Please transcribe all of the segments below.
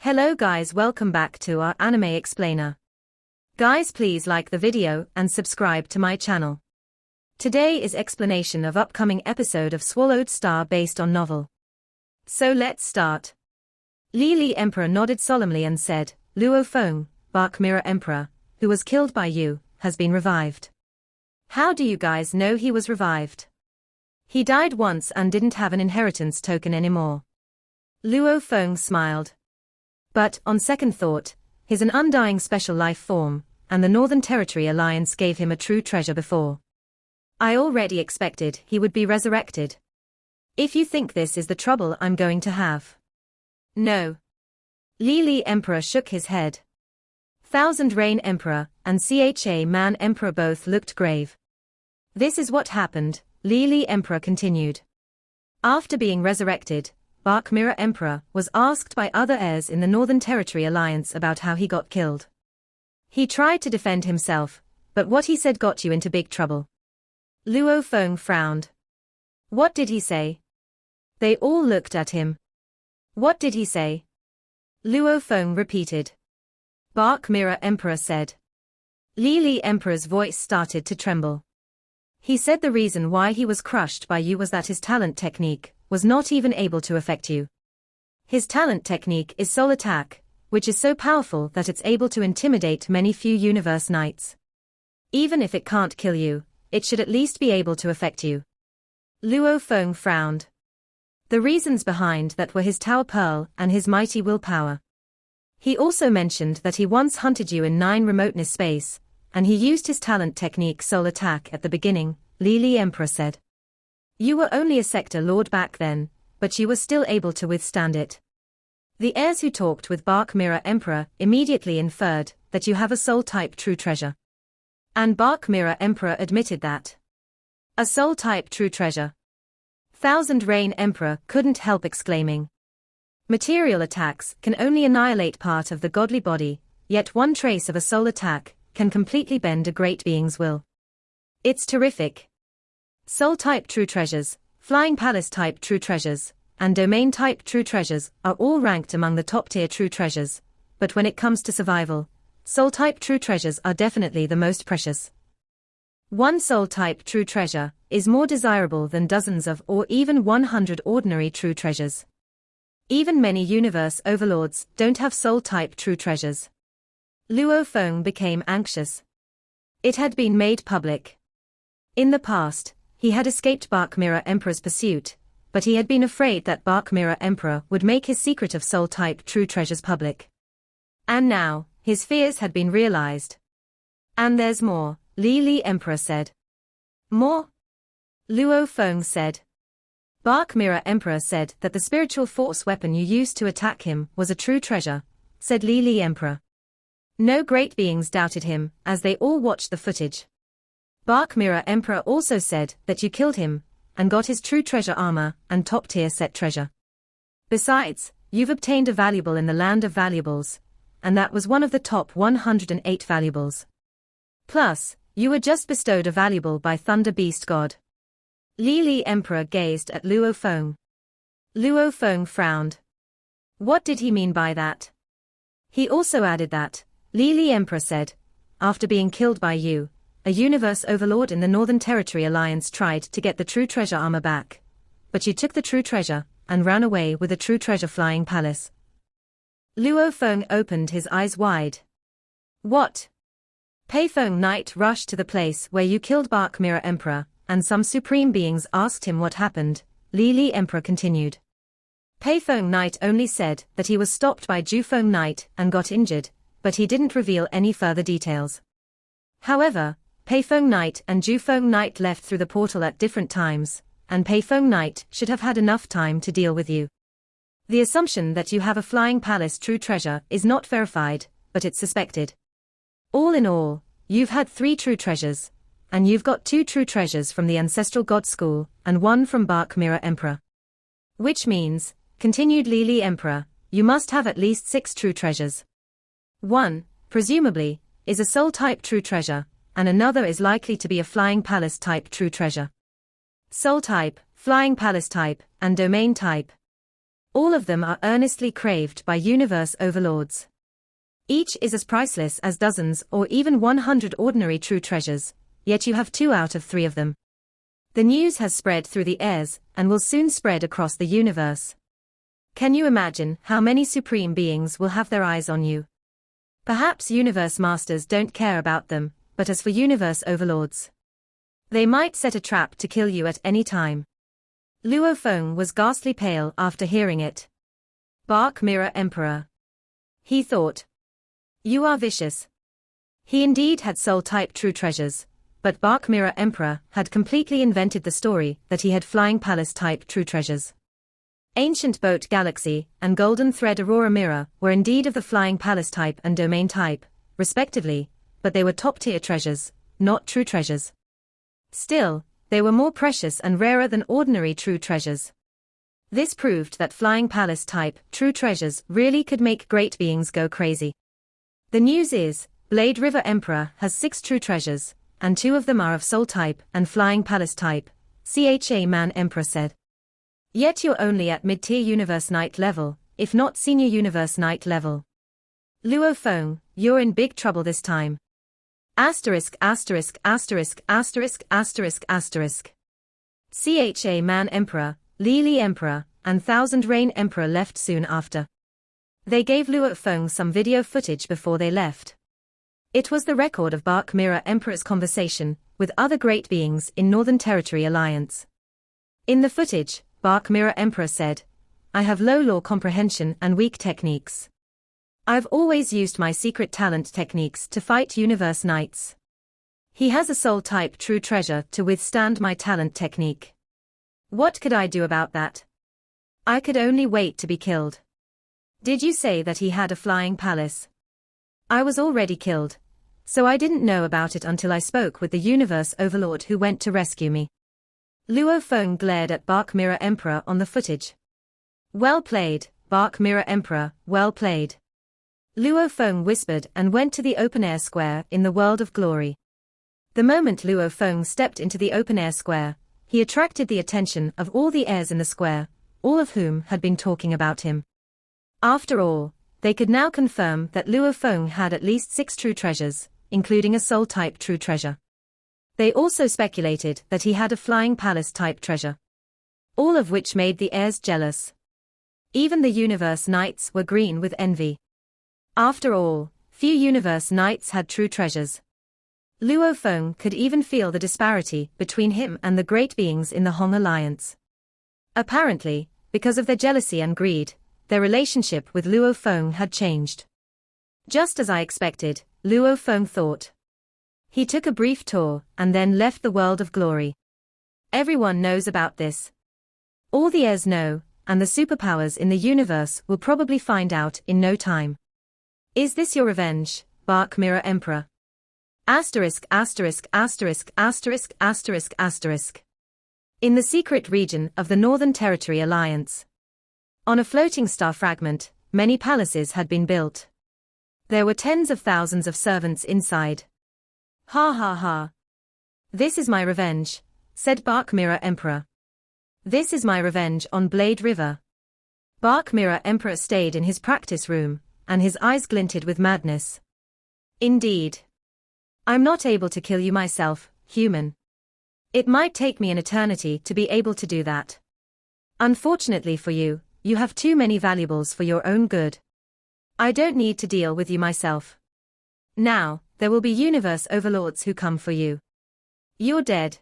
Hello guys, welcome back to our anime explainer. Guys, please like the video and subscribe to my channel. Today is explanation of upcoming episode of Swallowed Star based on novel. So let's start. Lily Emperor nodded solemnly and said, Luo Feng, Bark Mirror Emperor, who was killed by you, has been revived. How do you guys know he was revived? He died once and didn't have an inheritance token anymore. Luo Feng smiled. But, on second thought, he's an undying special life form, and the Northern Territory Alliance gave him a true treasure before. I already expected he would be resurrected. If you think this is the trouble I'm going to have. No. Lily Emperor shook his head. Thousand Rain Emperor and Cha Man Emperor both looked grave. This is what happened, Lily Emperor continued. After being resurrected, Bark Mirror Emperor was asked by other heirs in the Northern Territory Alliance about how he got killed. He tried to defend himself, but what he said got you into big trouble. Luo Feng frowned. What did he say? They all looked at him. What did he say? Luo Feng repeated. Bark Mirror Emperor said. Lily Emperor's voice started to tremble. He said the reason why he was crushed by you was that his talent technique was not even able to affect you. His talent technique is soul attack, which is so powerful that it's able to intimidate many few universe knights. Even if it can't kill you, it should at least be able to affect you. Luo Feng frowned. The reasons behind that were his Tower Pearl and his mighty willpower. He also mentioned that he once hunted you in 9 remoteness space, and he used his talent technique soul attack at the beginning, Lily Emperor said. You were only a sector lord back then, but you were still able to withstand it. The heirs who talked with Bark Mirror Emperor immediately inferred that you have a soul-type true treasure. And Bark Mirror Emperor admitted that. A soul-type true treasure. Thousand Rain Emperor couldn't help exclaiming. Material attacks can only annihilate part of the godly body, yet one trace of a soul attack can completely bend a great being's will. It's terrific. Soul-type true treasures, Flying Palace-type true treasures, and Domain-type true treasures are all ranked among the top-tier true treasures, but when it comes to survival, Soul-type true treasures are definitely the most precious. One Soul-type true treasure is more desirable than dozens of or even 100 ordinary true treasures. Even many universe overlords don't have Soul-type true treasures. Luo Feng became anxious. It had been made public. In the past, he had escaped Bark Mirror Emperor's pursuit, but he had been afraid that Bark Mirror Emperor would make his secret of soul-type true treasures public. And now, his fears had been realized. And there's more, Lily Emperor said. More? Luo Feng said. Bark Mirror Emperor said that the spiritual force weapon you used to attack him was a true treasure, said Lily Emperor. No great beings doubted him, as they all watched the footage. Bark Mirror Emperor also said that you killed him, and got his true treasure armor and top-tier set treasure. Besides, you've obtained a valuable in the Land of Valuables, and that was one of the top 108 valuables. Plus, you were just bestowed a valuable by Thunder Beast God. Lily Emperor gazed at Luo Feng. Luo Feng frowned. What did he mean by that? He also added that, Lily Emperor said, after being killed by you, a universe overlord in the Northern Territory Alliance tried to get the true treasure armor back. But you took the true treasure, and ran away with the true treasure Flying Palace. Luo Feng opened his eyes wide. What? Pei Feng Knight rushed to the place where you killed Bark Mirror Emperor, and some supreme beings asked him what happened, Lily Emperor continued. Pei Feng Knight only said that he was stopped by Ju Feng Knight and got injured, but he didn't reveal any further details. However, Pei Feng Knight and Ju Feng Knight left through the portal at different times, and Pei Feng Knight should have had enough time to deal with you. The assumption that you have a Flying Palace true treasure is not verified, but it's suspected. All in all, you've had 3 true treasures, and you've got 2 true treasures from the Ancestral God School, and 1 from Bark Mirror Emperor. Which means, continued Lily Emperor, you must have at least 6 true treasures. 1, presumably, is a soul-type true treasure, and another is likely to be a Flying Palace type true treasure. Soul type, Flying Palace type, and Domain type. All of them are earnestly craved by universe overlords. Each is as priceless as dozens or even 100 ordinary true treasures, yet you have 2 out of 3 of them. The news has spread through the airs and will soon spread across the universe. Can you imagine how many supreme beings will have their eyes on you? Perhaps universe masters don't care about them, but as for universe overlords, they might set a trap to kill you at any time. Luo Feng was ghastly pale after hearing it. Bark Mirror Emperor, he thought. You are vicious. He indeed had soul-type true treasures, but Bark Mirror Emperor had completely invented the story that he had Flying Palace-type true treasures. Ancient Boat Galaxy and Golden Thread Aurora Mirror were indeed of the Flying Palace type and Domain type, respectively, but they were top-tier treasures, not true treasures. Still, they were more precious and rarer than ordinary true treasures. This proved that Flying Palace type true treasures really could make great beings go crazy. The news is, Blade River Emperor has 6 true treasures, and 2 of them are of Soul type and Flying Palace type, Cha Man Emperor said. Yet you're only at mid-tier Universe Knight level, if not Senior Universe Knight level. Luo Feng, you're in big trouble this time. Asterisk asterisk asterisk asterisk asterisk asterisk. Cha Man Emperor, Li Emperor, and Thousand Rain Emperor left soon after. They gave Luo Feng some video footage before they left. It was the record of Bark Mirror Emperor's conversation with other great beings in Northern Territory Alliance. In the footage, Bark Mirror Emperor said, I have low law comprehension and weak techniques. I've always used my secret talent techniques to fight Universe Knights. He has a soul-type true treasure to withstand my talent technique. What could I do about that? I could only wait to be killed. Did you say that he had a flying palace? I was already killed, so I didn't know about it until I spoke with the Universe Overlord who went to rescue me. Luo Feng glared at Bark Mirror Emperor on the footage. Well played, Bark Mirror Emperor, well played. Luo Feng whispered and went to the open-air square in the world of glory. The moment Luo Feng stepped into the open-air square, he attracted the attention of all the heirs in the square, all of whom had been talking about him. After all, they could now confirm that Luo Feng had at least 6 true treasures, including a soul-type true treasure. They also speculated that he had a Flying Palace-type treasure. All of which made the heirs jealous. Even the Universe Knights were green with envy. After all, few Universe Knights had true treasures. Luo Feng could even feel the disparity between him and the great beings in the Hong Alliance. Apparently, because of their jealousy and greed, their relationship with Luo Feng had changed. Just as I expected, Luo Feng thought. He took a brief tour and then left the world of glory. Everyone knows about this. All the heirs know, and the superpowers in the universe will probably find out in no time. Is this your revenge, Bark Mirror Emperor? Asterisk asterisk asterisk asterisk asterisk asterisk. In the secret region of the Northern Territory Alliance. On a floating star fragment, many palaces had been built. There were tens of thousands of servants inside. Ha ha ha. This is my revenge, said Bark Mirror Emperor. This is my revenge on Blade River. Bark Mirror Emperor stayed in his practice room, and his eyes glinted with madness. Indeed. I'm not able to kill you myself, human. It might take me an eternity to be able to do that. Unfortunately for you, you have too many valuables for your own good. I don't need to deal with you myself. Now, there will be universe overlords who come for you. You're dead.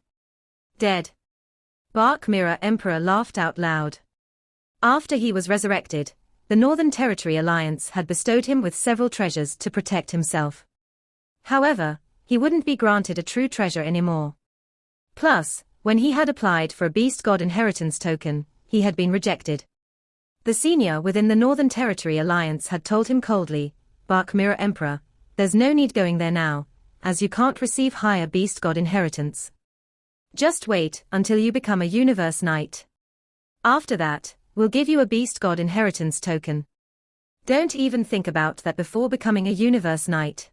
Dead. Bark Mirror Emperor laughed out loud. After he was resurrected, the Northern Territory Alliance had bestowed him with several treasures to protect himself. However, he wouldn't be granted a true treasure anymore. Plus, when he had applied for a Beast God Inheritance token, he had been rejected. The senior within the Northern Territory Alliance had told him coldly, Bark Mirror Emperor, there's no need going there now, as you can't receive higher Beast God Inheritance. Just wait until you become a Universe Knight. After that, we'll give you a Beast God Inheritance token. Don't even think about that before becoming a Universe Knight.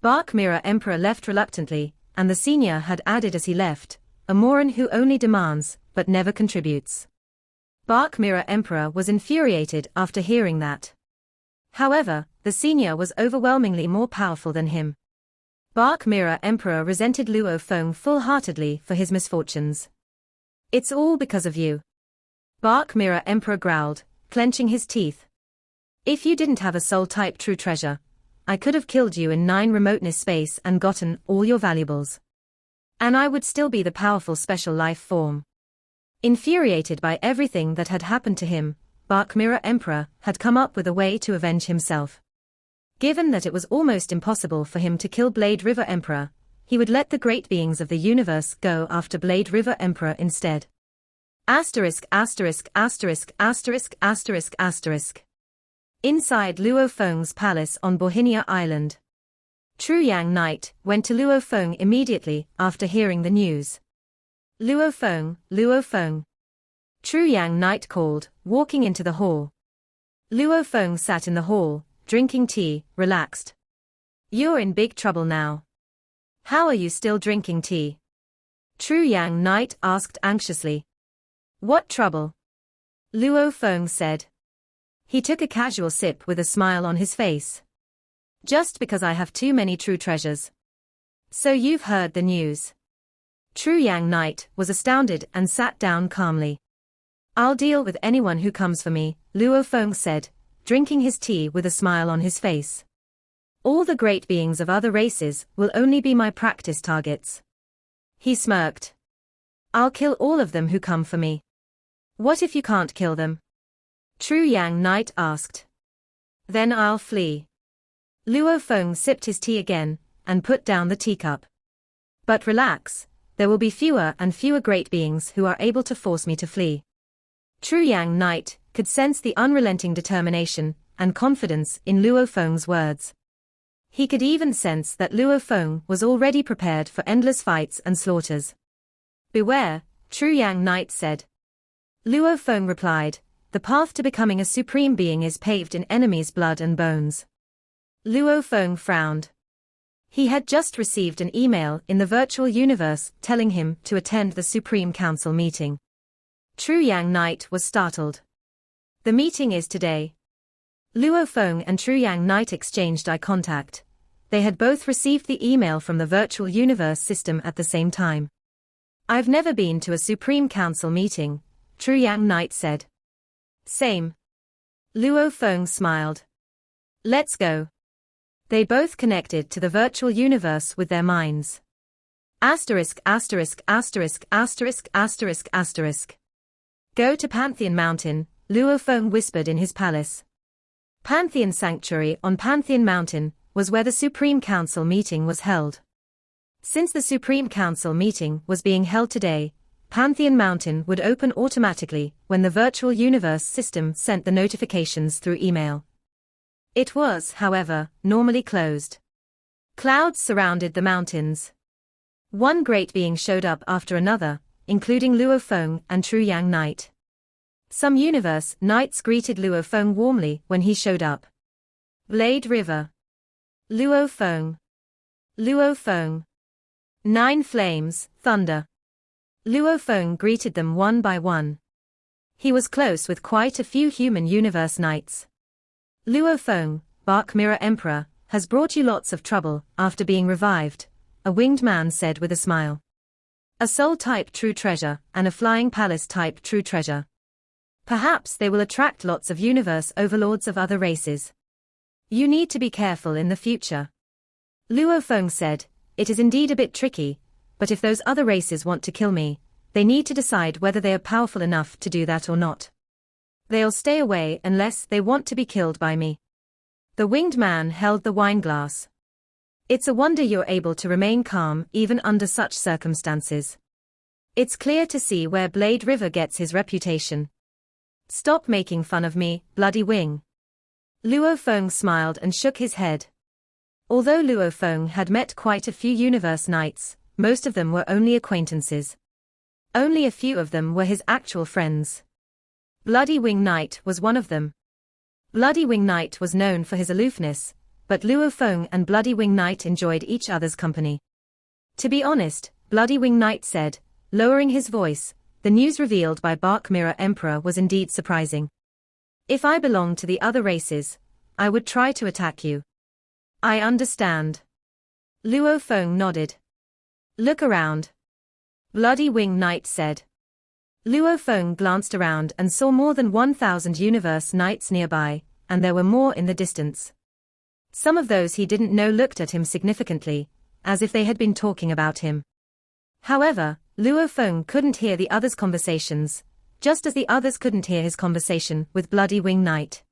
Bark Mirror Emperor left reluctantly, and the senior had added as he left, a moron who only demands, but never contributes. Bark Mirror Emperor was infuriated after hearing that. However, the senior was overwhelmingly more powerful than him. Bark Mirror Emperor resented Luo Feng full-heartedly for his misfortunes. "It's all because of you." Bark Mirror Emperor growled, clenching his teeth. "If you didn't have a soul-type true treasure, I could have killed you in 9 remoteness space and gotten all your valuables. And I would still be the powerful special life form." Infuriated by everything that had happened to him, Bark Mirror Emperor had come up with a way to avenge himself. Given that it was almost impossible for him to kill Blade River Emperor, he would let the great beings of the universe go after Blade River Emperor instead. Asterisk asterisk asterisk asterisk asterisk asterisk. Inside Luo Feng's palace on Bohinia Island. True Yang Knight went to Luo Feng immediately after hearing the news. "Luo Feng, Luo Feng." True Yang Knight called, walking into the hall. Luo Feng sat in the hall, drinking tea, relaxed. "You're in big trouble now. How are you still drinking tea?" True Yang Knight asked anxiously. "What trouble?" Luo Feng said. He took a casual sip with a smile on his face. "Just because I have too many true treasures." "So you've heard the news." True Yang Knight was astounded and sat down calmly. "I'll deal with anyone who comes for me," Luo Feng said, drinking his tea with a smile on his face. "All the great beings of other races will only be my practice targets." He smirked. "I'll kill all of them who come for me." "What if you can't kill them?" True Yang Knight asked. "Then I'll flee." Luo Feng sipped his tea again, and put down the teacup. "But relax, there will be fewer and fewer great beings who are able to force me to flee." True Yang Knight could sense the unrelenting determination and confidence in Luo Feng's words. He could even sense that Luo Feng was already prepared for endless fights and slaughters. "Beware," True Yang Knight said. Luo Feng replied, "The path to becoming a supreme being is paved in enemies' blood and bones." Luo Feng frowned. He had just received an email in the virtual universe telling him to attend the Supreme Council meeting. True Yang Knight was startled. "The meeting is today." Luo Feng and True Yang Knight exchanged eye contact. They had both received the email from the virtual universe system at the same time. "I've never been to a Supreme Council meeting," True Yang Knight said. "Same." Luo Feng smiled. "Let's go." They both connected to the virtual universe with their minds. Asterisk asterisk asterisk asterisk asterisk asterisk. "Go to Pantheon Mountain," Luo Feng whispered in his palace. Pantheon Sanctuary on Pantheon Mountain was where the Supreme Council meeting was held. Since the Supreme Council meeting was being held today, Pantheon Mountain would open automatically when the virtual universe system sent the notifications through email. It was, however, normally closed. Clouds surrounded the mountains. One great being showed up after another, including Luo Feng and True Yang Knight. Some universe knights greeted Luo Feng warmly when he showed up. Blade River. Luo Feng. Luo Feng. 9 Flames, Thunder. Luo Feng greeted them one by one. He was close with quite a few human universe knights. "Luo Feng, Bark Mirror Emperor, has brought you lots of trouble after being revived," a winged man said with a smile. "A soul-type true treasure and a flying palace-type true treasure. Perhaps they will attract lots of universe overlords of other races. You need to be careful in the future." Luo Feng said, "It is indeed a bit tricky, but if those other races want to kill me, they need to decide whether they are powerful enough to do that or not. They'll stay away unless they want to be killed by me." The winged man held the wine glass. "It's a wonder you're able to remain calm even under such circumstances. It's clear to see where Blade River gets his reputation. Stop making fun of me, Bloody Wing." Luo Feng smiled and shook his head. Although Luo Feng had met quite a few universe knights, most of them were only acquaintances. Only a few of them were his actual friends. Bloody Wing Knight was one of them. Bloody Wing Knight was known for his aloofness, but Luo Feng and Bloody Wing Knight enjoyed each other's company. "To be honest," Bloody Wing Knight said, lowering his voice, the news revealed by Bark Mirror Emperor was indeed surprising. If I belonged to the other races, I would try to attack you. I understand. Luo Feng nodded. Look around. Bloody Wing Knight said. Luo Feng glanced around and saw more than 1,000 Universe Knights nearby, and there were more in the distance. Some of those he didn't know looked at him significantly, as if they had been talking about him. However, Luo Feng couldn't hear the others' conversations, just as the others couldn't hear his conversation with Bloody Wing Knight.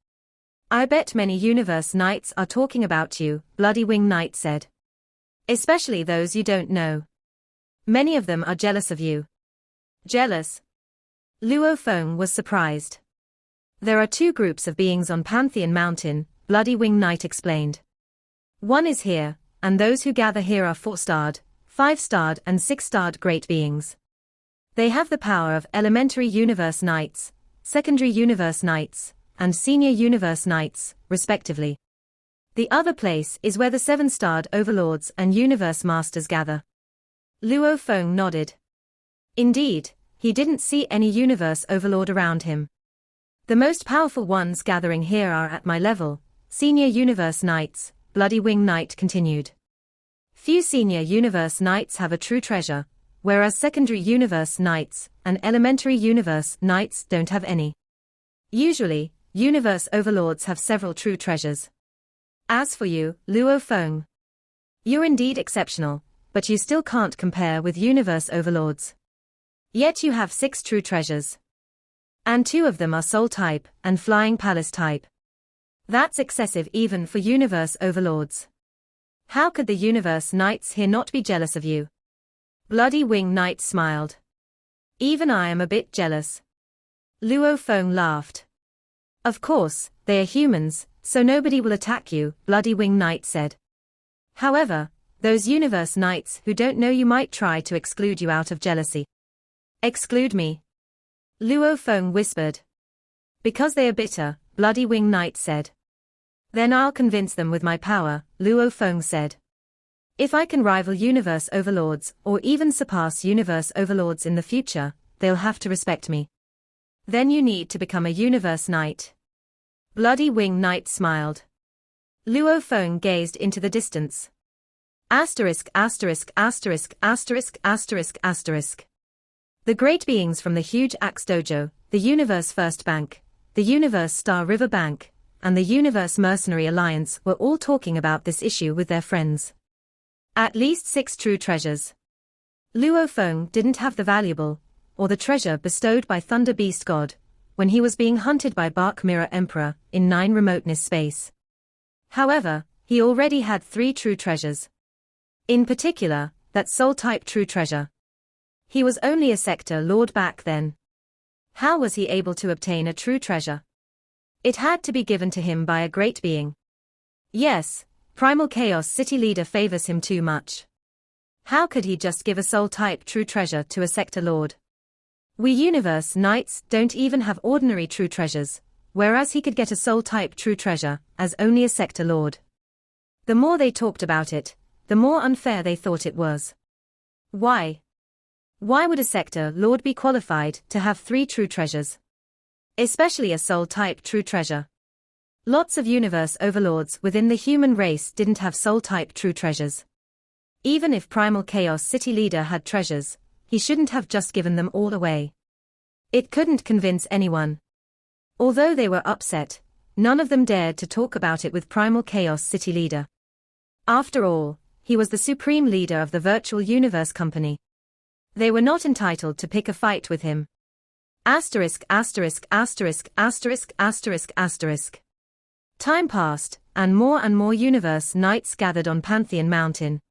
I bet many Universe Knights are talking about you, Bloody Wing Knight said. Especially those you don't know. Many of them are jealous of you. Jealous? Luo Feng was surprised. There are two groups of beings on Pantheon Mountain, Bloody Wing Knight explained. One is here, and those who gather here are 4-starred, 5-starred and 6-starred great beings. They have the power of elementary Universe Knights, secondary Universe Knights, and senior Universe Knights, respectively. The other place is where the 7-starred Overlords and Universe Masters gather. Luo Feng nodded. Indeed, he didn't see any Universe Overlord around him. The most powerful ones gathering here are at my level, Senior Universe Knights, Bloody Wing Knight continued. Few Senior Universe Knights have a true treasure, whereas Secondary Universe Knights and Elementary Universe Knights don't have any. Usually, Universe Overlords have several true treasures. As for you, Luo Feng, you're indeed exceptional, but you still can't compare with Universe Overlords. Yet you have 6 true treasures. And 2 of them are Soul type and Flying Palace type. That's excessive even for Universe Overlords. How could the Universe Knights here not be jealous of you? Bloody Wing Knight smiled. Even I am a bit jealous. Luo Feng laughed. Of course, they are humans, so nobody will attack you, Bloody Wing Knight said. However, those Universe Knights who don't know you might try to exclude you out of jealousy. Exclude me? Luo Feng whispered. Because they are bitter, Bloody Wing Knight said. Then I'll convince them with my power, Luo Feng said. If I can rival Universe Overlords or even surpass Universe Overlords in the future, they'll have to respect me. Then you need to become a Universe Knight. Bloody Wing Knight smiled. Luo Feng gazed into the distance. Asterisk asterisk asterisk asterisk asterisk asterisk. The great beings from the huge Axe Dojo, the Universe First Bank, the Universe Star River Bank, and the Universe Mercenary Alliance were all talking about this issue with their friends. At least 6 true treasures. Luo Feng didn't have the valuable, or the treasure bestowed by Thunder Beast God, when he was being hunted by Bark Mirror Emperor in 9 remoteness space. However, he already had 3 true treasures. In particular, that Soul-type true treasure. He was only a Sector Lord back then. How was he able to obtain a true treasure? It had to be given to him by a great being. Yes, Primal Chaos City Leader favors him too much. How could he just give a Soul-type true treasure to a Sector Lord? We Universe Knights don't even have ordinary true treasures, whereas he could get a Soul-type true treasure as only a Sector Lord. The more they talked about it, the more unfair they thought it was. Why? Why would a Sector Lord be qualified to have 3 true treasures? Especially a Soul-type true treasure. Lots of Universe Overlords within the human race didn't have Soul-type true treasures. Even if Primal Chaos City Leader had treasures, he shouldn't have just given them all away. It couldn't convince anyone. Although they were upset, none of them dared to talk about it with Primal Chaos City Leader. After all, he was the supreme leader of the Virtual Universe Company. They were not entitled to pick a fight with him. Asterisk asterisk asterisk asterisk asterisk asterisk. Time passed, and more Universe Knights gathered on Pantheon Mountain.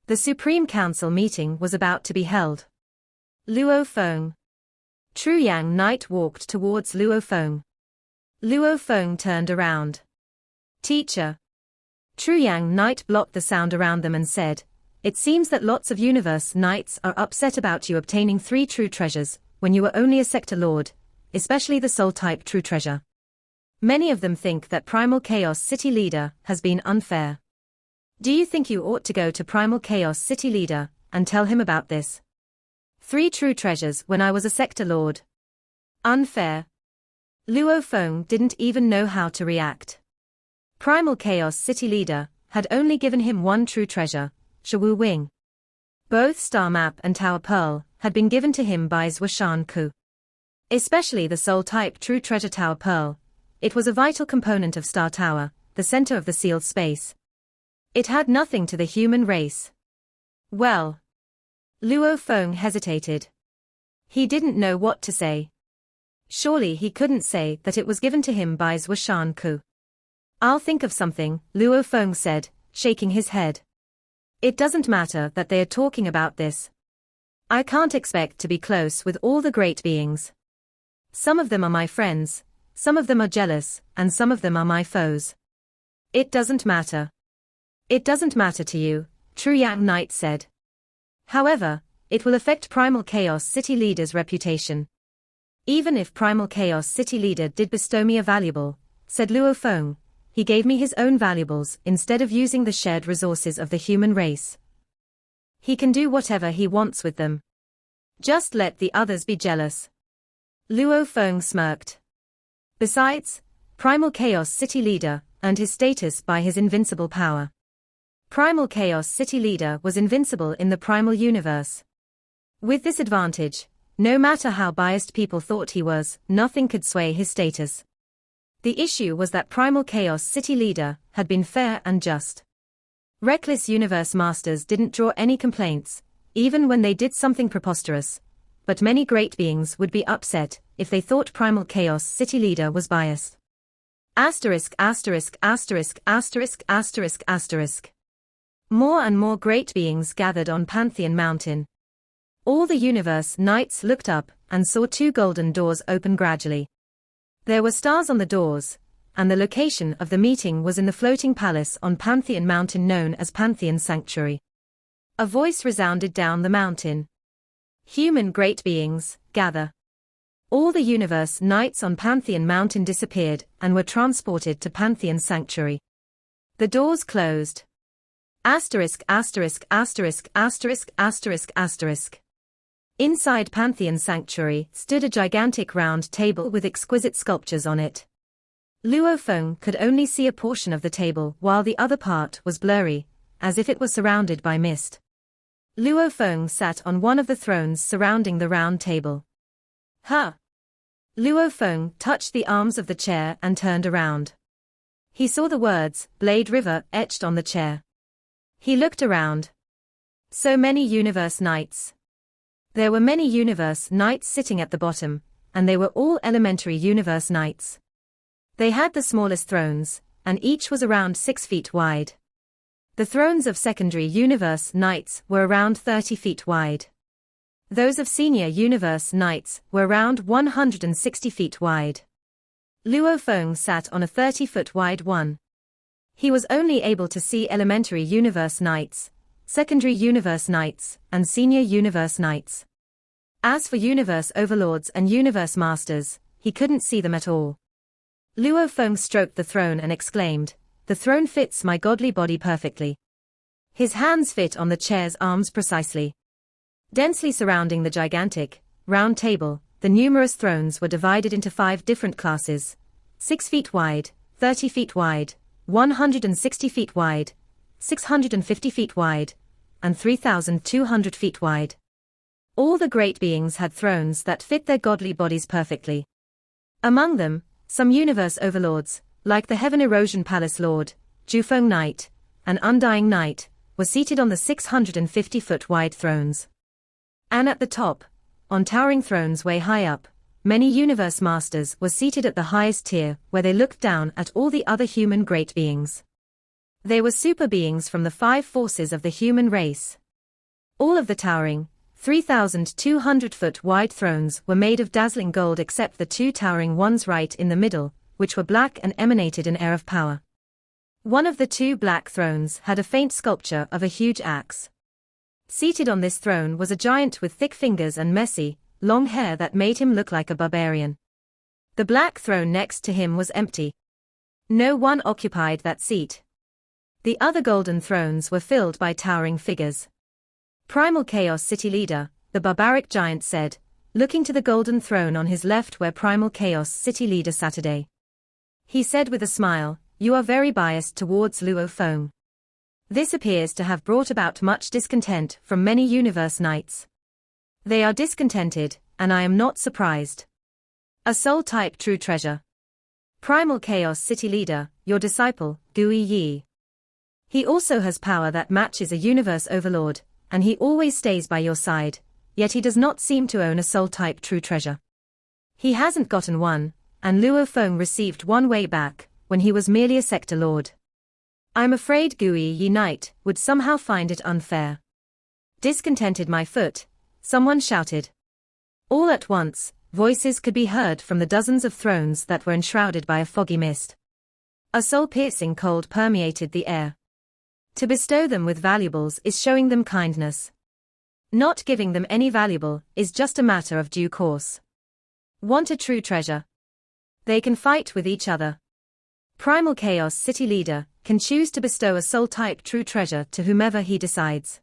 The Supreme Council meeting was about to be held. Luo Feng. True Yang Knight walked towards Luo Feng. Luo Feng turned around. Teacher. True Yang Knight blocked the sound around them and said, "It seems that lots of Universe Knights are upset about you obtaining 3 true treasures, when you were only a Sector Lord, especially the Soul-type true treasure. Many of them think that Primal Chaos City Leader has been unfair. Do you think you ought to go to Primal Chaos City Leader and tell him about this?" 3 true treasures when I was a sector lord. Unfair. Luo Feng didn't even know how to react. Primal Chaos City Leader had only given him 1 true treasure, Shawu Wing. Both Star Map and Tower Pearl had been given to him by Zhuoshan Ku. Especially the Soul-type True Treasure Tower Pearl. It was a vital component of Star Tower, the center of the sealed space. It had nothing to the human race. Well. Luo Feng hesitated. He didn't know what to say. Surely he couldn't say that it was given to him by Zhuoshan Ku. I'll think of something, Luo Feng said, shaking his head. It doesn't matter that they are talking about this. I can't expect to be close with all the great beings. Some of them are my friends, some of them are jealous, and some of them are my foes. It doesn't matter. It doesn't matter to you, True Yang Knight said. However, it will affect Primal Chaos City Leader's reputation. Even if Primal Chaos City Leader did bestow me a valuable, said Luo Feng, he gave me his own valuables instead of using the shared resources of the human race. He can do whatever he wants with them. Just let the others be jealous. Luo Feng smirked. Besides, Primal Chaos City Leader earned his status by his invincible power. Primal Chaos City Leader was invincible in the Primal Universe. With this advantage, no matter how biased people thought he was, nothing could sway his status. The issue was that Primal Chaos City Leader had been fair and just. Reckless Universe Masters didn't draw any complaints, even when they did something preposterous, but many great beings would be upset if they thought Primal Chaos City Leader was biased. Asterisk asterisk asterisk asterisk asterisk asterisk. More and more great beings gathered on Pantheon Mountain. All the Universe Knights looked up and saw 2 golden doors open gradually. There were stars on the doors, and the location of the meeting was in the floating palace on Pantheon Mountain known as Pantheon Sanctuary. A voice resounded down the mountain. Human great beings, gather. All the Universe Knights on Pantheon Mountain disappeared and were transported to Pantheon Sanctuary. The doors closed. Asterisk asterisk asterisk asterisk asterisk asterisk. Inside Pantheon Sanctuary stood a gigantic round table with exquisite sculptures on it. Luo Feng could only see a portion of the table while the other part was blurry, as if it was surrounded by mist. Luo Feng sat on one of the thrones surrounding the round table. Huh! Luo Feng touched the arms of the chair and turned around. He saw the words, Blade River, etched on the chair. He looked around. So many Universe Knights. There were many Universe Knights sitting at the bottom, and they were all elementary Universe Knights. They had the smallest thrones, and each was around 6 feet wide. The thrones of secondary Universe Knights were around 30 feet wide. Those of senior Universe Knights were around 160 feet wide. Luo Feng sat on a 30-foot wide one. He was only able to see elementary Universe Knights, secondary Universe Knights, and senior Universe Knights. As for Universe Overlords and Universe Masters, he couldn't see them at all. Luo Feng stroked the throne and exclaimed, "The throne fits my godly body perfectly." His hands fit on the chair's arms precisely. Densely surrounding the gigantic, round table, the numerous thrones were divided into 5 different classes: 6 feet wide, 30 feet wide, 160 feet wide, 650 feet wide, and 3,200 feet wide. All the great beings had thrones that fit their godly bodies perfectly. Among them, some Universe Overlords, like the Heaven Erosion Palace Lord, Jufeng Knight, and Undying Knight, were seated on the 650-foot wide thrones. And at the top, on towering thrones way high up, many Universe Masters were seated at the highest tier where they looked down at all the other human great beings. They were super beings from the 5 forces of the human race. All of the towering, 3,200-foot wide thrones were made of dazzling gold except the 2 towering ones right in the middle, which were black and emanated an air of power. One of the 2 black thrones had a faint sculpture of a huge axe. Seated on this throne was a giant with thick fingers and messy, long hair that made him look like a barbarian. The black throne next to him was empty. No one occupied that seat. The other golden thrones were filled by towering figures. Primal Chaos City Leader, the barbaric giant said, looking to the golden throne on his left where Primal Chaos City leader Saturday. He said with a smile, "You are very biased towards Luo Feng. This appears to have brought about much discontent from many universe knights. They are discontented, and I am not surprised. A soul-type true treasure. Primal Chaos City leader, your disciple, Gui Yi. He also has power that matches a universe overlord, and he always stays by your side, yet he does not seem to own a soul-type true treasure. He hasn't gotten one, and Luo Feng received one way back, when he was merely a sector lord. I'm afraid Gui Yi Knight would somehow find it unfair." "Discontented my foot," someone shouted. All at once, voices could be heard from the dozens of thrones that were enshrouded by a foggy mist. A soul-piercing cold permeated the air. To bestow them with valuables is showing them kindness. Not giving them any valuable is just a matter of due course. Want a true treasure? They can fight with each other. Primal Chaos City leader can choose to bestow a soul-type true treasure to whomever he decides.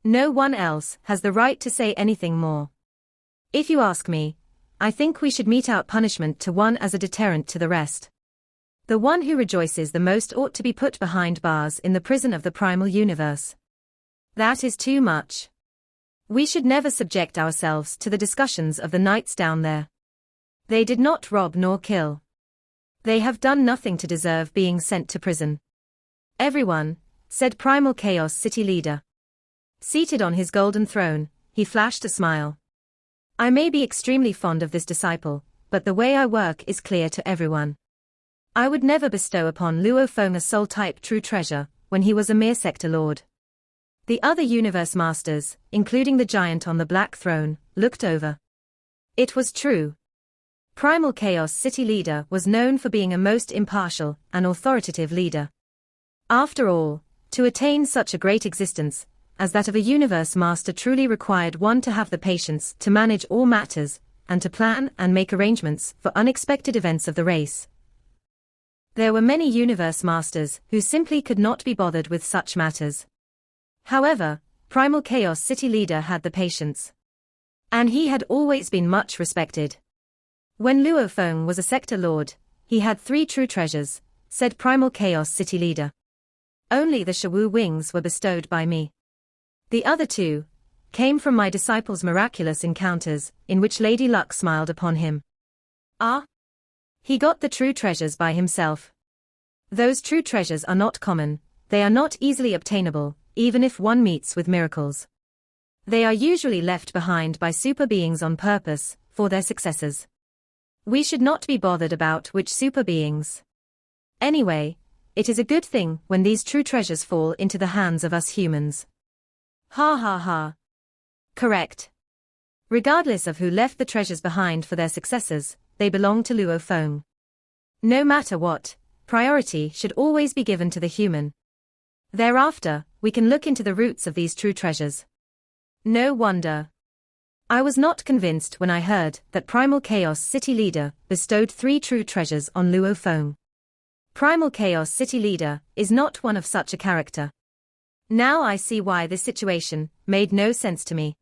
No one else has the right to say anything more. If you ask me, I think we should mete out punishment to one as a deterrent to the rest. The one who rejoices the most ought to be put behind bars in the prison of the primal universe. That is too much. We should never subject ourselves to the discussions of the knights down there. They did not rob nor kill. They have done nothing to deserve being sent to prison. Everyone, said Primal Chaos City leader. Seated on his golden throne, he flashed a smile. I may be extremely fond of this disciple, but the way I work is clear to everyone. I would never bestow upon Luo Feng a soul-type true treasure, when he was a mere sector lord. The other universe masters, including the giant on the black throne, looked over. It was true. Primal Chaos City leader was known for being a most impartial and authoritative leader. After all, to attain such a great existence as that of a universe master truly required one to have the patience to manage all matters, and to plan and make arrangements for unexpected events of the race. There were many universe masters who simply could not be bothered with such matters. However, Primal Chaos City leader had the patience. And he had always been much respected. When Luo Feng was a sector lord, he had 3 true treasures, said Primal Chaos City leader. Only the Shawu wings were bestowed by me. The other 2 came from my disciple's miraculous encounters, in which Lady Luck smiled upon him. Ah? He got the true treasures by himself. Those true treasures are not common, they are not easily obtainable, even if one meets with miracles. They are usually left behind by super beings on purpose, for their successors. We should not be bothered about which super beings. Anyway, it is a good thing when these true treasures fall into the hands of us humans. Ha ha ha. Correct. Regardless of who left the treasures behind for their successors, they belong to Luo Feng. No matter what, priority should always be given to the human. Thereafter, we can look into the roots of these true treasures. No wonder. I was not convinced when I heard that Primal Chaos City leader bestowed 3 true treasures on Luo Feng. Primal Chaos City leader is not one of such a character. Now I see why this situation made no sense to me.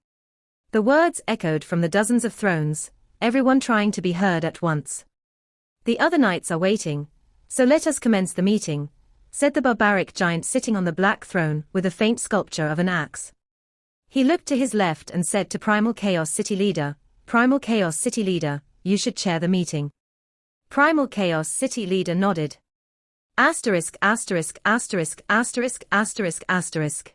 The words echoed from the dozens of thrones, everyone trying to be heard at once. The other knights are waiting, so let us commence the meeting, said the barbaric giant sitting on the black throne with a faint sculpture of an axe. He looked to his left and said to Primal Chaos City leader, Primal Chaos City leader, you should chair the meeting. Primal Chaos City leader nodded. Asterisk asterisk asterisk asterisk asterisk asterisk.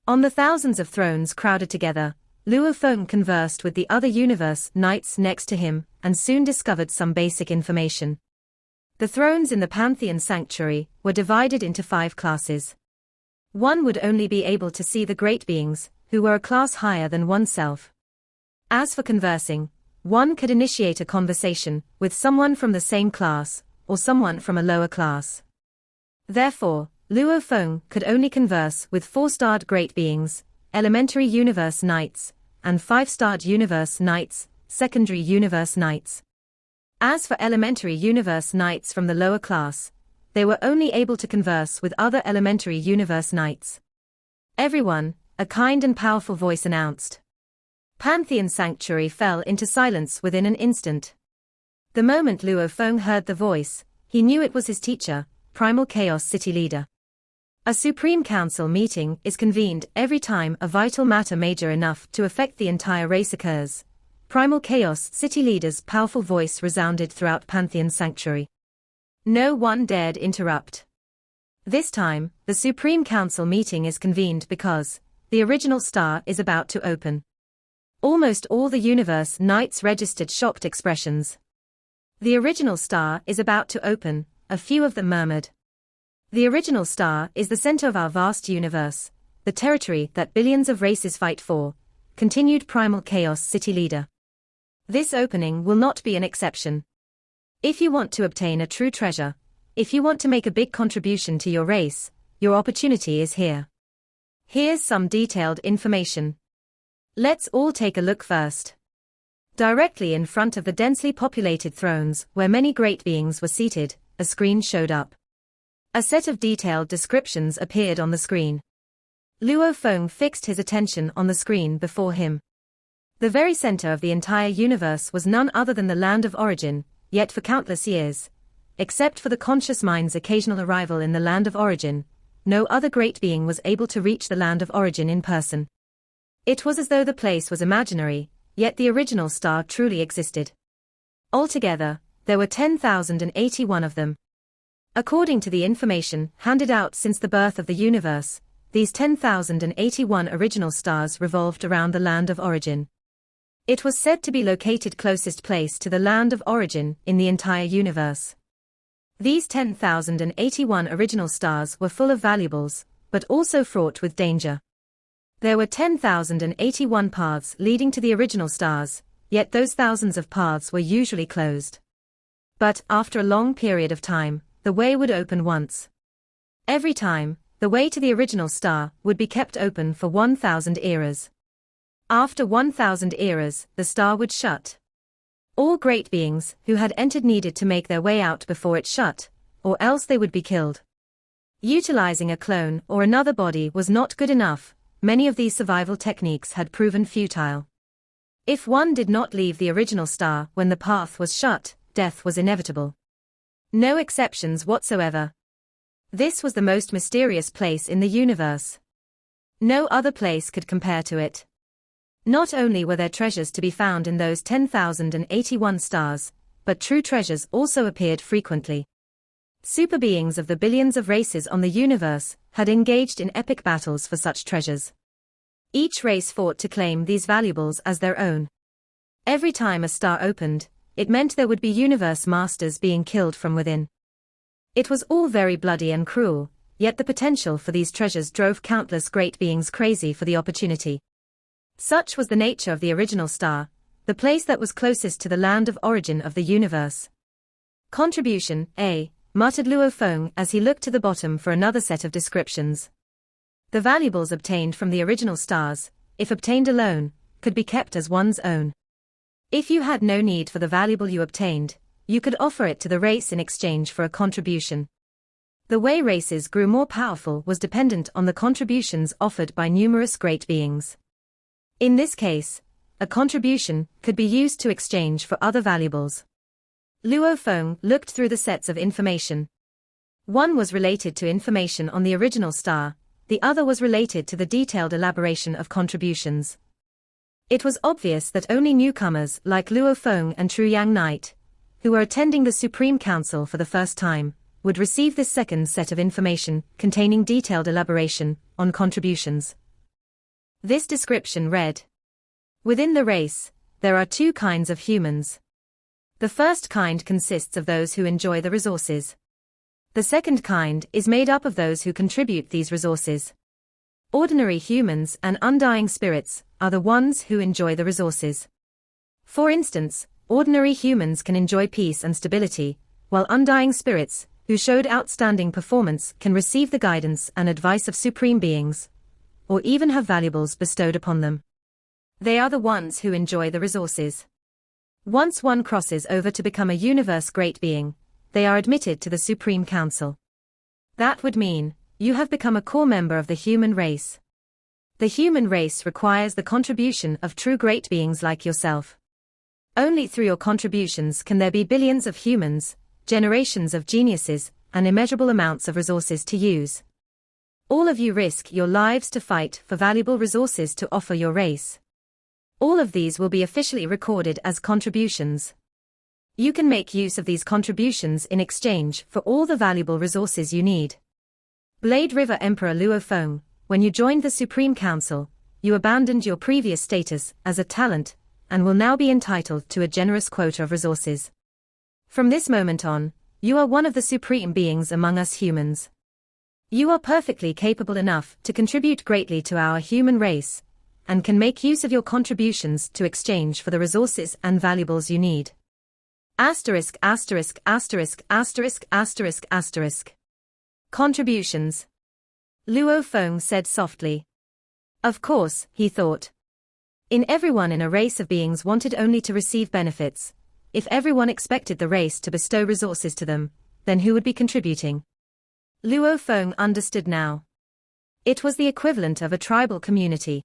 On the thousands of thrones crowded together, Luo Feng conversed with the other universe knights next to him and soon discovered some basic information. The thrones in the Pantheon Sanctuary were divided into 5 classes. One would only be able to see the great beings, who were a class higher than oneself. As for conversing, one could initiate a conversation with someone from the same class, or someone from a lower class. Therefore, Luo Feng could only converse with 4-starred great beings, elementary universe knights, and 5-starred universe knights, secondary universe knights. As for elementary universe knights from the lower class, they were only able to converse with other elementary universe knights. Everyone, a kind and powerful voice announced. Pantheon Sanctuary fell into silence within an instant. The moment Luo Feng heard the voice, he knew it was his teacher, Primal Chaos City Leader. A Supreme Council meeting is convened every time a vital matter major enough to affect the entire race occurs. Primal Chaos City Leader's powerful voice resounded throughout Pantheon Sanctuary. No one dared interrupt. This time, the Supreme Council meeting is convened because the original star is about to open. Almost all the universe knights registered shocked expressions. The original star is about to open, a few of them murmured. The original star is the center of our vast universe, the territory that billions of races fight for, continued Primal Chaos City Leader. This opening will not be an exception. If you want to obtain a true treasure, if you want to make a big contribution to your race, your opportunity is here. Here's some detailed information. Let's all take a look first. Directly in front of the densely populated thrones where many great beings were seated, a screen showed up. A set of detailed descriptions appeared on the screen. Luo Feng fixed his attention on the screen before him. The very center of the entire universe was none other than the land of origin, yet for countless years, except for the conscious mind's occasional arrival in the land of origin, no other great being was able to reach the land of origin in person. It was as though the place was imaginary, yet the original star truly existed. Altogether, there were 10,081 of them. According to the information handed out since the birth of the universe, these 10,081 original stars revolved around the land of origin. It was said to be located closest place to the land of origin in the entire universe. These 10,081 original stars were full of valuables, but also fraught with danger. There were 10,081 paths leading to the original stars, yet those thousands of paths were usually closed. But, after a long period of time, the way would open once. Every time, the way to the original star would be kept open for 1,000 eras. After 1,000 eras, the star would shut. All great beings who had entered needed to make their way out before it shut, or else they would be killed. Utilizing a clone or another body was not good enough, many of these survival techniques had proven futile. If one did not leave the original star when the path was shut, death was inevitable. No exceptions whatsoever. This was the most mysterious place in the universe. No other place could compare to it. Not only were there treasures to be found in those 10,081 stars, but true treasures also appeared frequently. Super beings of the billions of races on the universe had engaged in epic battles for such treasures. Each race fought to claim these valuables as their own. Every time a star opened, it meant there would be universe masters being killed from within. It was all very bloody and cruel, yet the potential for these treasures drove countless great beings crazy for the opportunity. Such was the nature of the original star, the place that was closest to the land of origin of the universe. Contribution, A, muttered Luo Feng as he looked to the bottom for another set of descriptions. The valuables obtained from the original stars, if obtained alone, could be kept as one's own. If you had no need for the valuable you obtained, you could offer it to the race in exchange for a contribution. The way races grew more powerful was dependent on the contributions offered by numerous great beings. In this case, a contribution could be used to exchange for other valuables. Luo Feng looked through the sets of information. One was related to information on the original star, the other was related to the detailed elaboration of contributions. It was obvious that only newcomers like Luo Feng and True Yang Knight, who were attending the Supreme Council for the first time, would receive this second set of information containing detailed elaboration on contributions. This description read: within the race, there are two kinds of humans. The first kind consists of those who enjoy the resources. The second kind is made up of those who contribute these resources. Ordinary humans and undying spirits are the ones who enjoy the resources. For instance, ordinary humans can enjoy peace and stability, while undying spirits, who showed outstanding performance, can receive the guidance and advice of supreme beings, or even have valuables bestowed upon them. They are the ones who enjoy the resources. Once one crosses over to become a universe great being, they are admitted to the Supreme Council. That would mean, you have become a core member of the human race. The human race requires the contribution of true great beings like yourself. Only through your contributions can there be billions of humans, generations of geniuses, and immeasurable amounts of resources to use. All of you risk your lives to fight for valuable resources to offer your race. All of these will be officially recorded as contributions. You can make use of these contributions in exchange for all the valuable resources you need. Blade River Emperor Luo Feng, when you joined the Supreme Council, you abandoned your previous status as a talent, and will now be entitled to a generous quota of resources. From this moment on, you are one of the supreme beings among us humans. You are perfectly capable enough to contribute greatly to our human race, and can make use of your contributions to exchange for the resources and valuables you need. Asterisk asterisk asterisk asterisk asterisk asterisk. Contributions. Luo Feng said softly. Of course, he thought. Everyone in a race of beings wanted only to receive benefits. If everyone expected the race to bestow resources to them, then who would be contributing? Luo Feng understood now. It was the equivalent of a tribal community.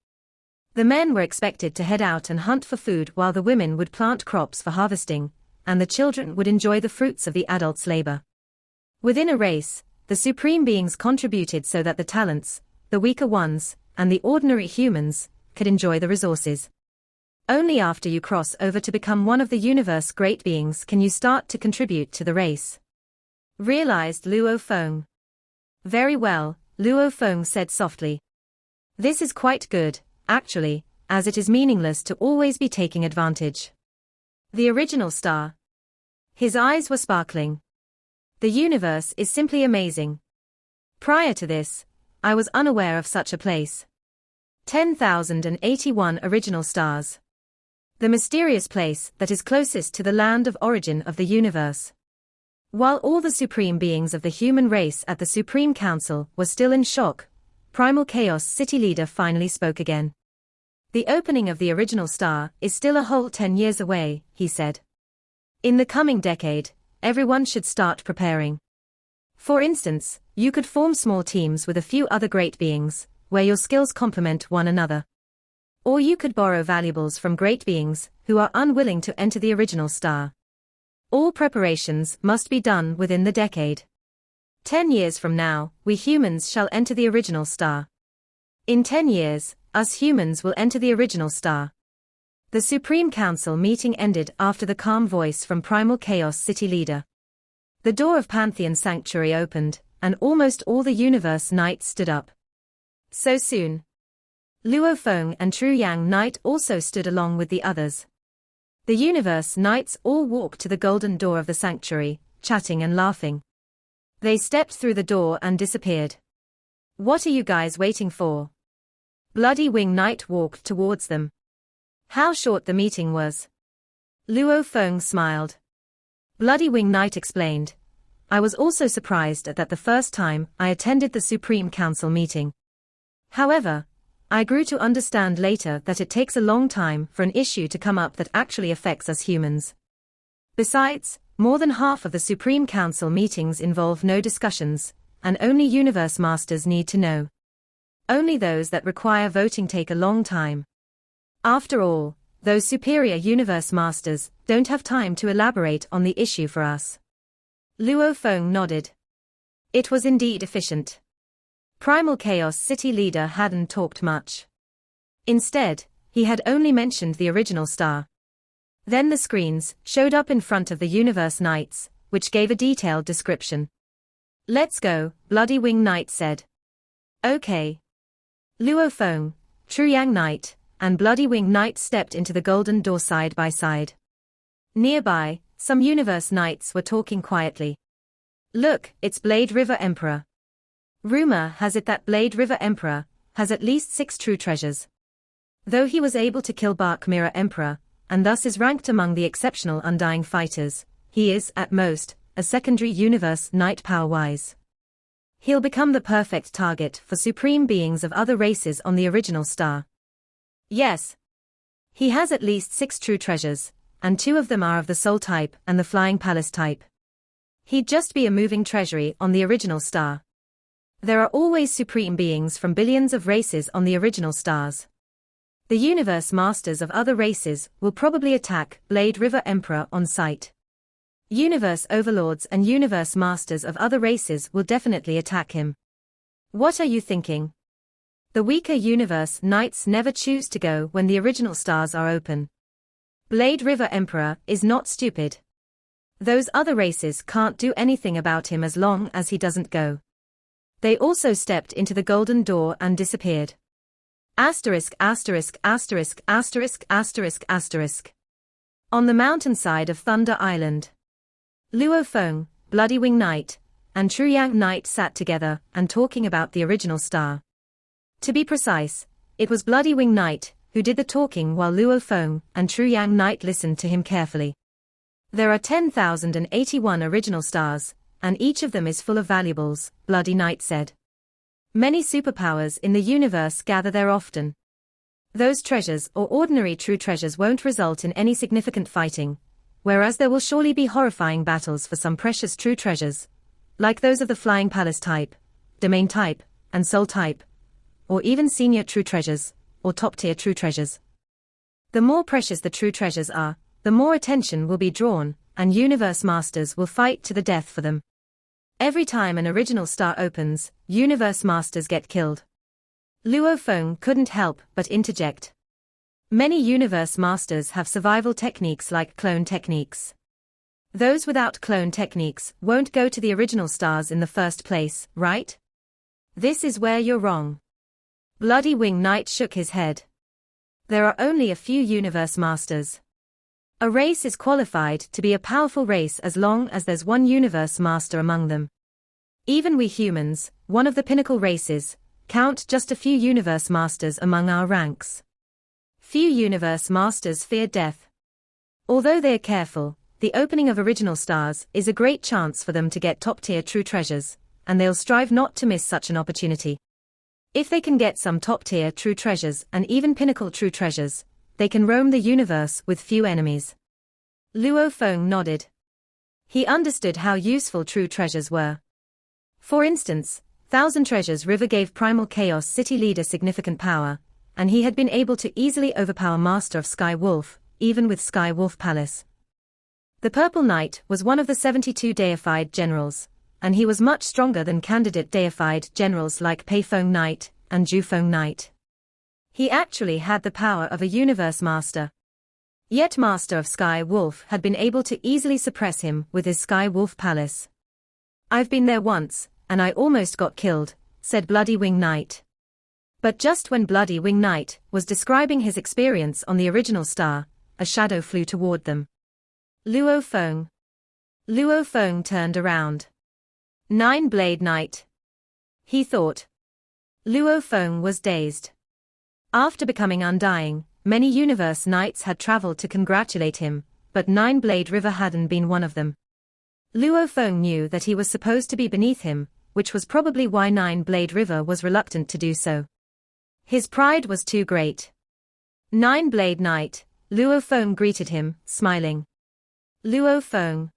The men were expected to head out and hunt for food while the women would plant crops for harvesting, and the children would enjoy the fruits of the adults' labor. Within a race, the supreme beings contributed so that the talents, the weaker ones, and the ordinary humans, could enjoy the resources. Only after you cross over to become one of the universe's great beings can you start to contribute to the race. Realized Luo Feng. Very well, Luo Feng said softly. This is quite good, actually, as it is meaningless to always be taking advantage. The original star. His eyes were sparkling. The universe is simply amazing. Prior to this, I was unaware of such a place. 10,081 original stars. The mysterious place that is closest to the land of origin of the universe. While all the supreme beings of the human race at the Supreme Council were still in shock, Primal Chaos City leader finally spoke again. The opening of the original star is still a whole 10 years away, he said. In the coming decade, everyone should start preparing. For instance, you could form small teams with a few other great beings, where your skills complement one another. Or you could borrow valuables from great beings, who are unwilling to enter the original star. All preparations must be done within the decade. 10 years from now, we humans shall enter the original star. In 10 years, us humans will enter the original star. The Supreme Council meeting ended after the calm voice from Primal Chaos City leader. The door of Pantheon Sanctuary opened, and almost all the Universe Knights stood up. So soon. Luo Feng and Tru Yang Knight also stood along with the others. The Universe Knights all walked to the golden door of the sanctuary, chatting and laughing. They stepped through the door and disappeared. What are you guys waiting for? Bloody Wing Knight walked towards them. How short the meeting was. Luo Feng smiled. Bloody Wing Knight explained. I was also surprised at that the first time I attended the Supreme Council meeting. However, I grew to understand later that it takes a long time for an issue to come up that actually affects us humans. Besides, more than half of the Supreme Council meetings involve no discussions, and only Universe Masters need to know. Only those that require voting take a long time. After all, those superior Universe Masters don't have time to elaborate on the issue for us. Luo Feng nodded. It was indeed efficient. Primal Chaos City leader hadn't talked much. Instead, he had only mentioned the original star. Then the screens showed up in front of the Universe Knights, which gave a detailed description. Let's go, Bloody Wing Knight said. Okay. Luo Feng, Tru Yang Knight, and Bloody Wing Knight stepped into the golden door side by side. Nearby, some Universe Knights were talking quietly. Look, it's Blade River Emperor. Rumor has it that Blade River Emperor has at least 6 true treasures. Though he was able to kill Bark Mirror Emperor, and thus is ranked among the exceptional undying fighters, he is, at most, a secondary Universe Knight power-wise. He'll become the perfect target for supreme beings of other races on the original star. Yes. He has at least 6 true treasures, and 2 of them are of the Soul type and the Flying Palace type. He'd just be a moving treasury on the original star. There are always supreme beings from billions of races on the original stars. The universe masters of other races will probably attack Blade River Emperor on sight. Universe overlords and universe masters of other races will definitely attack him. What are you thinking? The weaker universe knights never choose to go when the original stars are open. Blade River Emperor is not stupid. Those other races can't do anything about him as long as he doesn't go. They also stepped into the golden door and disappeared. Asterisk asterisk asterisk asterisk asterisk asterisk. On the mountainside of Thunder Island, Luo Feng, Bloody Wing Knight, and Truyang Knight sat together and talking about the original star. To be precise, it was Bloody Wing Knight who did the talking while Luo Feng and Truyang Knight listened to him carefully. There are 10,081 original stars, and each of them is full of valuables, Bloody Knight said. Many superpowers in the universe gather there often. Those treasures or ordinary true treasures won't result in any significant fighting, whereas there will surely be horrifying battles for some precious true treasures, like those of the Flying Palace type, Domain type, and Soul type, or even senior true treasures, or top-tier true treasures. The more precious the true treasures are, the more attention will be drawn, and universe masters will fight to the death for them. Every time an original star opens, universe masters get killed. Luo Feng couldn't help but interject. Many universe masters have survival techniques like clone techniques. Those without clone techniques won't go to the original stars in the first place, right? This is where you're wrong. Bloody Wing Knight shook his head. There are only a few universe masters. A race is qualified to be a powerful race as long as there's one universe master among them. Even we humans, one of the pinnacle races, count just a few universe masters among our ranks. Few universe masters fear death. Although they are careful, the opening of original stars is a great chance for them to get top-tier true treasures, and they'll strive not to miss such an opportunity. If they can get some top-tier true treasures and even pinnacle true treasures, they can roam the universe with few enemies. Luo Feng nodded. He understood how useful true treasures were. For instance, Thousand Treasures River gave Primal Chaos City leader significant power, and he had been able to easily overpower Master of Sky Wolf, even with Sky Wolf Palace. The Purple Knight was one of the 72 deified generals, and he was much stronger than candidate deified generals like Pei Feng Knight and Zhu Feng Knight. He actually had the power of a universe master. Yet Master of Sky Wolf had been able to easily suppress him with his Sky Wolf Palace. I've been there once, and I almost got killed, said Bloody Wing Knight. But just when Bloody Wing Knight was describing his experience on the original star, a shadow flew toward them. Luo Feng. Luo Feng turned around. Nine-Blade Knight. He thought. Luo Feng was dazed. After becoming undying, many universe knights had traveled to congratulate him, but Nine-Blade River hadn't been one of them. Luo Feng knew that he was supposed to be beneath him, which was probably why Nine-Blade River was reluctant to do so. His pride was too great. Nine-Blade Knight, Luo Feng greeted him, smiling. Luo Feng.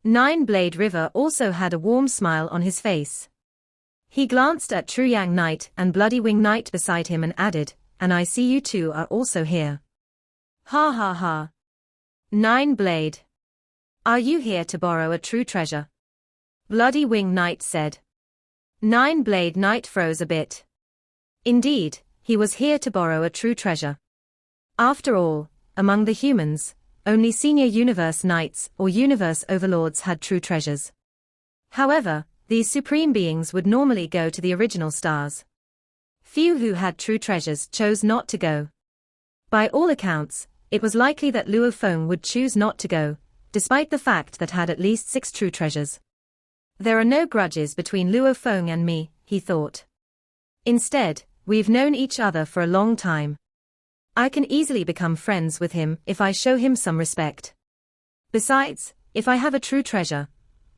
Nine-Blade River also had a warm smile on his face. He glanced at Truyang Knight and Bloody Wing Knight beside him and added, "And I see you two are also here." Ha ha ha. Nine-Blade. Are you here to borrow a true treasure? Bloody Wing Knight said. Nine-Blade Knight froze a bit. Indeed, he was here to borrow a true treasure. After all, among the humans, only senior universe knights or universe overlords had true treasures. However, these supreme beings would normally go to the original stars. Few who had true treasures chose not to go. By all accounts, it was likely that Luo Feng would choose not to go, despite the fact that had at least 6 true treasures. There are no grudges between Luo Feng and me, he thought. Instead, we've known each other for a long time. I can easily become friends with him if I show him some respect. Besides, if I have a true treasure,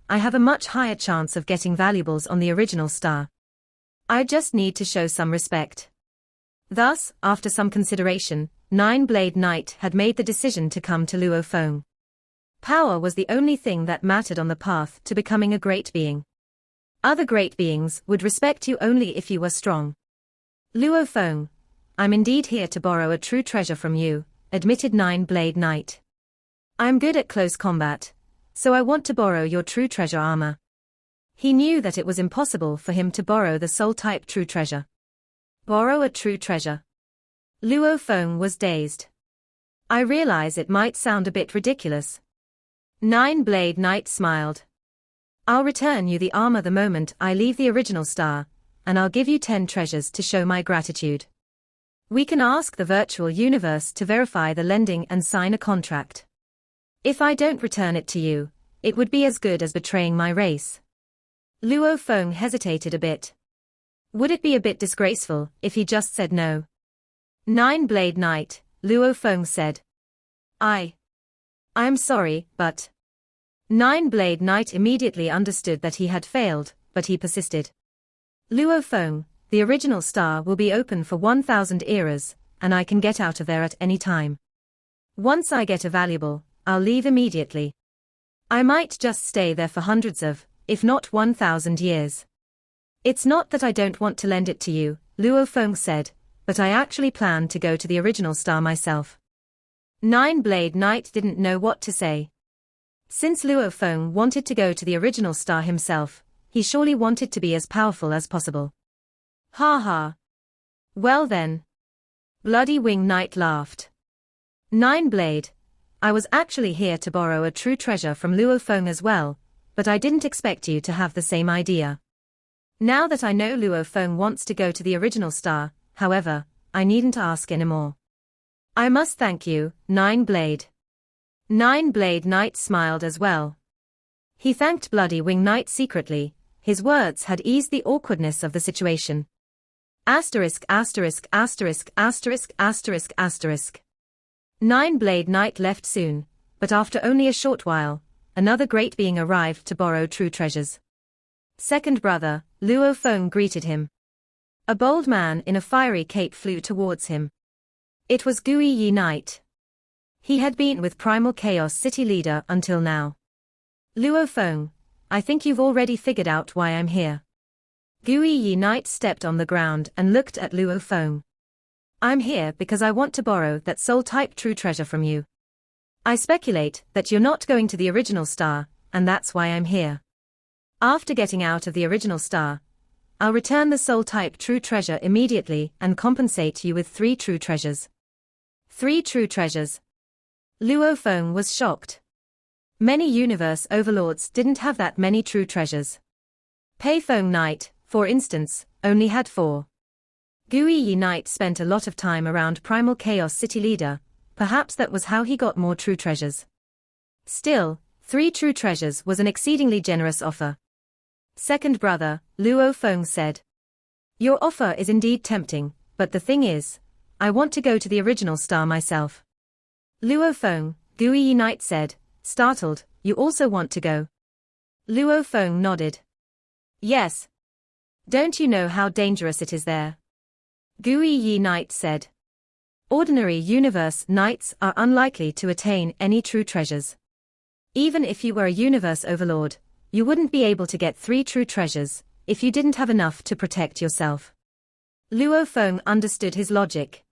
I have a much higher chance of getting valuables on the original star. I just need to show some respect. Thus, after some consideration, Nine-Blade Knight had made the decision to come to Luo Feng. Power was the only thing that mattered on the path to becoming a great being. Other great beings would respect you only if you were strong. Luo Feng, I'm indeed here to borrow a true treasure from you, admitted Nine-Blade Knight. I'm good at close combat, so I want to borrow your true treasure armor. He knew that it was impossible for him to borrow the soul-type true treasure. Borrow a true treasure. Luo Feng was dazed. I realize it might sound a bit ridiculous. Nine-Blade Knight smiled. I'll return you the armor the moment I leave the original star, and I'll give you 10 treasures to show my gratitude. We can ask the virtual universe to verify the lending and sign a contract. If I don't return it to you, it would be as good as betraying my race. Luo Feng hesitated a bit. Would it be a bit disgraceful if he just said no? Nine-Blade Knight, Luo Feng said. I'm sorry, but... Nine-Blade Knight immediately understood that he had failed, but he persisted. Luo Feng, the original star will be open for 1,000 eras, and I can get out of there at any time. Once I get a valuable, I'll leave immediately. I might just stay there for hundreds of, if not 1,000 years. It's not that I don't want to lend it to you, Luo Feng said, but I actually plan to go to the original star myself. Nine-Blade Knight didn't know what to say. Since Luo Feng wanted to go to the original star himself, he surely wanted to be as powerful as possible. Ha ha. Well then. Bloody Wing Knight laughed. Nine-Blade, I was actually here to borrow a true treasure from Luo Feng as well, but I didn't expect you to have the same idea. Now that I know Luo Feng wants to go to the original star, however, I needn't ask anymore. I must thank you, Nine-Blade. Nine-Blade Knight smiled as well. He thanked Bloody Wing Knight secretly. His words had eased the awkwardness of the situation. Asterisk asterisk asterisk asterisk asterisk asterisk. Nine-Blade Knight left soon, but after only a short while, another great being arrived to borrow true treasures. Second brother, Luo Feng greeted him. A bold man in a fiery cape flew towards him. It was Gui Yi Knight. He had been with Primal Chaos City leader until now. Luo Feng, I think you've already figured out why I'm here. Gui Yi Knight stepped on the ground and looked at Luo Feng. I'm here because I want to borrow that soul-type true treasure from you. I speculate that you're not going to the original star, and that's why I'm here. After getting out of the original star, I'll return the soul-type true treasure immediately and compensate you with 3 true treasures. 3 true treasures. Luo Feng was shocked. Many universe overlords didn't have that many true treasures. Pei Feng Knight, for instance, only had 4. Gui Yi Knight spent a lot of time around Primal Chaos City leader, perhaps that was how he got more true treasures. Still, 3 true treasures was an exceedingly generous offer. Second brother, Luo Feng said. Your offer is indeed tempting, but the thing is, I want to go to the original star myself. Luo Feng, Gui Yi Knight said, startled, you also want to go? Luo Feng nodded. Yes. Don't you know how dangerous it is there? Gui Yi Knight said. Ordinary universe knights are unlikely to attain any true treasures. Even if you were a universe overlord, you wouldn't be able to get 3 true treasures, if you didn't have enough to protect yourself. Luo Feng understood his logic.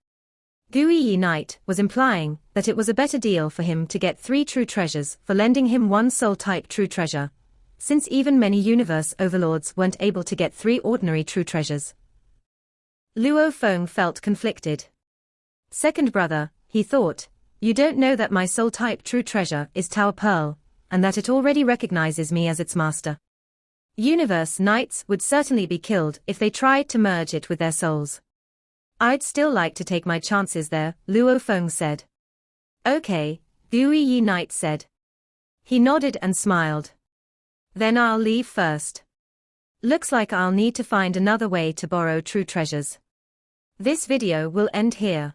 Gui Yi Knight was implying that it was a better deal for him to get 3 true treasures for lending him 1 soul-type true treasure, since even many universe overlords weren't able to get 3 ordinary true treasures. Luo Feng felt conflicted. Second brother, he thought, you don't know that my soul-type true treasure is Tower Pearl, and that it already recognizes me as its master. Universe knights would certainly be killed if they tried to merge it with their souls. I'd still like to take my chances there, Luo Feng said. Okay, Gui Yi Knight said. He nodded and smiled. Then I'll leave first. Looks like I'll need to find another way to borrow true treasures. This video will end here.